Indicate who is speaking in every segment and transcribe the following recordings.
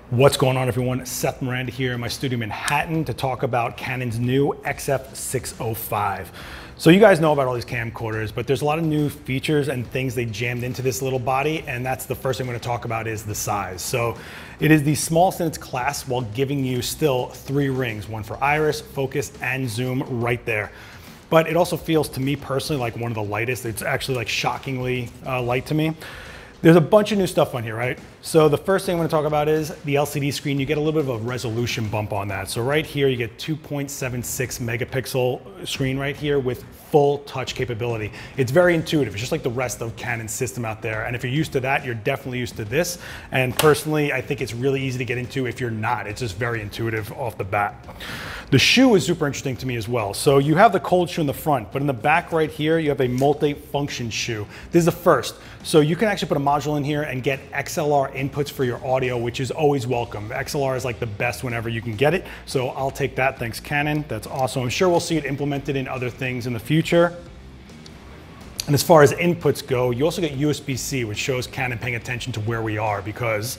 Speaker 1: What's going on, everyone? Seth Miranda here in my studio in Manhattan to talk about Canon's new XF605. So you guys know about all these camcorders, but there's a lot of new features and things they jammed into this little body, and that's the first thing I'm going to talk about is the size. So it is the smallest in its class while giving you still 3 rings, one for iris, focus, and zoom right there. But it also feels to me personally like one of the lightest. It's actually like shockingly light to me. There's a bunch of new stuff on here, right? So the first thing I'm going to talk about is the LCD screen. You get a little bit of a resolution bump on that. So right here, you get 2.76 megapixel screen right here with full touch capability. It's very intuitive. It's just like the rest of Canon's system out there. And if you're used to that, you're definitely used to this. And personally, I think it's really easy to get into if you're not. It's just very intuitive off the bat. The shoe is super interesting to me as well. So you have the cold shoe in the front, but in the back right here, you have a multi-function shoe. This is the first. So you can actually put a module in here and get XLR inputs for your audio, which is always welcome. XLR is like the best whenever you can get it. So I'll take that, thanks Canon. That's awesome. I'm sure we'll see it implemented in other things in the future. And as far as inputs go, you also get USB-C, which shows Canon paying attention to where we are, because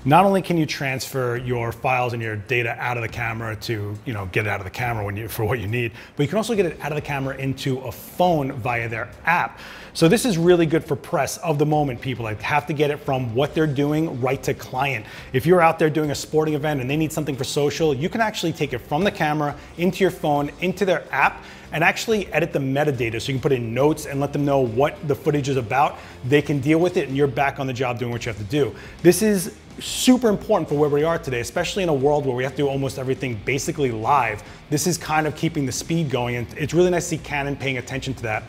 Speaker 1: not only can you transfer your files and your data out of the camera to, get it out of the camera for what you need, but you can also get it out of the camera into a phone via their app. So this is really good for press of the moment people. Like have to get it from what they're doing right to client. If you're out there doing a sporting event and they need something for social, you can actually take it from the camera into your phone, into their app, and actually edit the metadata so you can put in notes and let them know what the footage is about. They can deal with it and you're back on the job doing what you have to do. This is super important for where we are today, especially in a world where we have to do almost everything basically live. This is kind of keeping the speed going, and it's really nice to see Canon paying attention to that.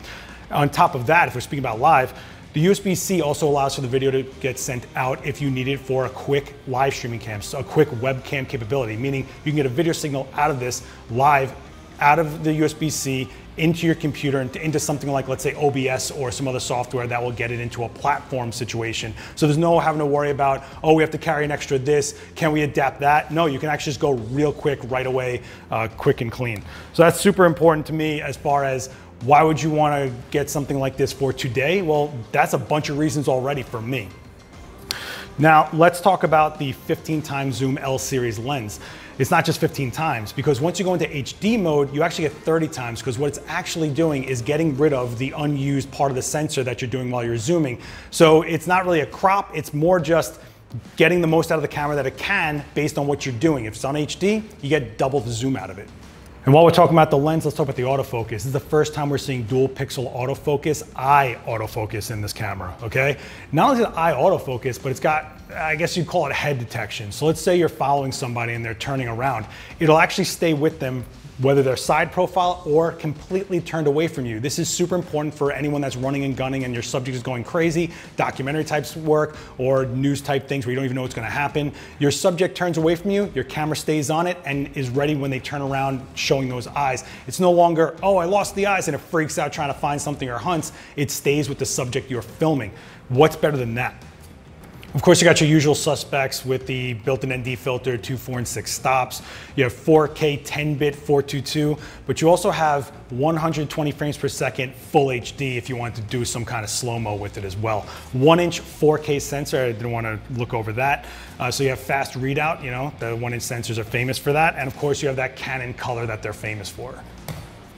Speaker 1: On top of that, if we're speaking about live, the USB-C also allows for the video to get sent out if you need it for a quick live streaming cam, so a quick webcam capability, meaning you can get a video signal out of this live, out of the USB-C into your computer and into something like, let's say, OBS or some other software that will get it into a platform situation. So there's no having to worry about, oh, we have to carry an extra this, can we adapt that? No, you can actually just go real quick right away, quick and clean. So that's super important to me as far as why would you want to get something like this for today? Well, that's a bunch of reasons already for me. Now, let's talk about the 15 times zoom L series lens. It's not just 15 times, because once you go into HD mode, you actually get 30 times, because what it's actually doing is getting rid of the unused part of the sensor that you're doing while you're zooming. So it's not really a crop, it's more just getting the most out of the camera that it can based on what you're doing. If it's on HD, you get double the zoom out of it. And while we're talking about the lens, let's talk about the autofocus. This is the first time we're seeing dual pixel autofocus, eye autofocus in this camera, okay? Not only is it eye autofocus, but it's got, I guess you'd call it head detection. So let's say you're following somebody and they're turning around. It'll actually stay with them whether they're side profile or completely turned away from you. This is super important for anyone that's running and gunning and your subject is going crazy, documentary types work or news type things where you don't even know what's gonna happen. Your subject turns away from you, your camera stays on it and is ready when they turn around showing those eyes. It's no longer, oh, I lost the eyes and it freaks out trying to find something or hunts. It stays with the subject you're filming. What's better than that? Of course, you got your usual suspects with the built-in ND filter, 2, 4, and 6 stops. You have 4K 10-bit 422, but you also have 120 frames per second full HD if you want to do some kind of slow-mo with it as well. 1-inch 4K sensor, I didn't want to look over that. So you have fast readout, the 1-inch sensors are famous for that. And of course, you have that Canon color that they're famous for.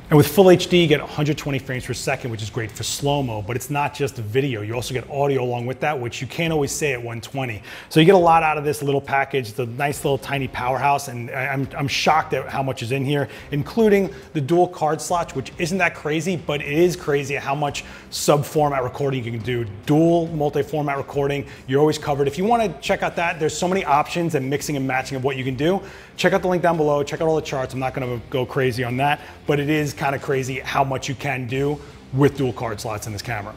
Speaker 1: And with full HD, you get 120 frames per second, which is great for slow-mo, but it's not just video. You also get audio along with that, which you can't always say at 120. So you get a lot out of this little package. It's a nice little tiny powerhouse, and I'm shocked at how much is in here, including the dual card slots, which isn't that crazy, but it is crazy how much sub-format recording you can do. Dual multi-format recording, you're always covered. If you want to check out that, there's so many options and mixing and matching of what you can do. Check out the link down below, check out all the charts. I'm not going to go crazy on that, but it is kind of crazy how much you can do with dual card slots in this camera.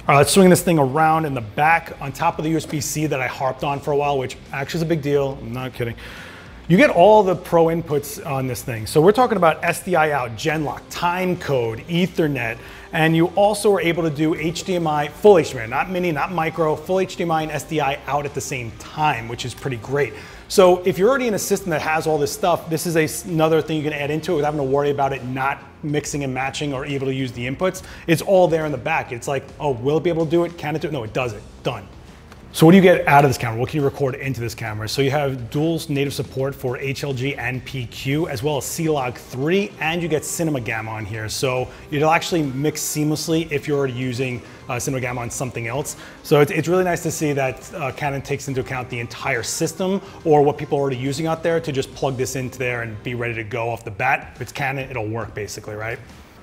Speaker 1: All right, let's swing this thing around in the back on top of the USB-C that I harped on for a while, which actually is a big deal. I'm not kidding. You get all the pro inputs on this thing. So we're talking about SDI out, Genlock, time code, Ethernet, and you also are able to do HDMI, full HDMI, not mini, not micro, full HDMI and SDI out at the same time, which is pretty great. So if you're already in a system that has all this stuff, this is another thing you can add into it without having to worry about it not mixing and matching or able to use the inputs. It's all there in the back. It's like, oh, will it be able to do it? Can it do it? No, it does it. Done. So what do you get out of this camera? What can you record into this camera? So you have dual native support for HLG and PQ, as well as C-Log 3, and you get Cinema Gamma on here. So it'll actually mix seamlessly if you're already using Cinema Gamma on something else. So it's really nice to see that Canon takes into account the entire system, or what people are already using out there, to just plug this into there and be ready to go off the bat. If it's Canon, it'll work basically, right?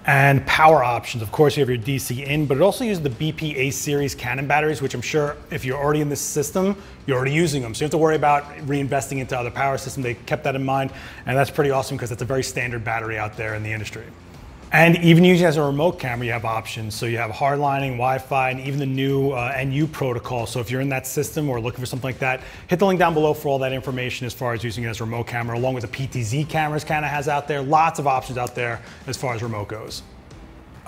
Speaker 1: And power options, of course, you have your DC in, but it also uses the BP-A series Canon batteries, which I'm sure if you're already in this system, you're already using them. So you don't have to worry about reinvesting into other power systems. They kept that in mind, and that's pretty awesome because it's a very standard battery out there in the industry. And even using it as a remote camera, you have options. So you have hardlining, Wi-Fi, and even the new NU protocol. So if you're in that system or looking for something like that, hit the link down below for all that information as far as using it as a remote camera, along with the PTZ cameras Canon has out there. Lots of options out there as far as remote goes.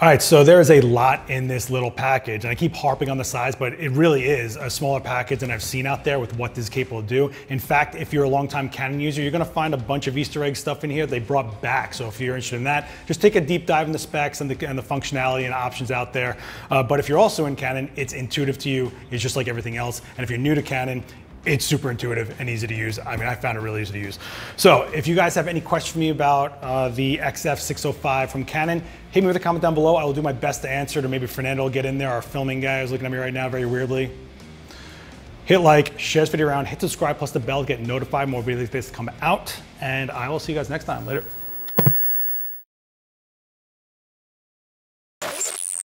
Speaker 1: All right, so there's a lot in this little package, and I keep harping on the size, but it really is a smaller package than I've seen out there with what this is capable of do. In fact, if you're a longtime Canon user, you're gonna find a bunch of Easter egg stuff in here they brought back. So if you're interested in that, just take a deep dive in the specs and the functionality and options out there. But if you're also in Canon, it's intuitive to you. It's just like everything else. And if you're new to Canon, it's super intuitive and easy to use. I mean, I found it really easy to use. So if you guys have any questions for me about the XF605 from Canon, hit me with a comment down below. I will do my best to answer, or maybe Fernando will get in there. Our filming guy is looking at me right now very weirdly. Hit like, share this video around, hit subscribe plus the bell to get notified more videos like this come out, and I will see you guys next time. Later.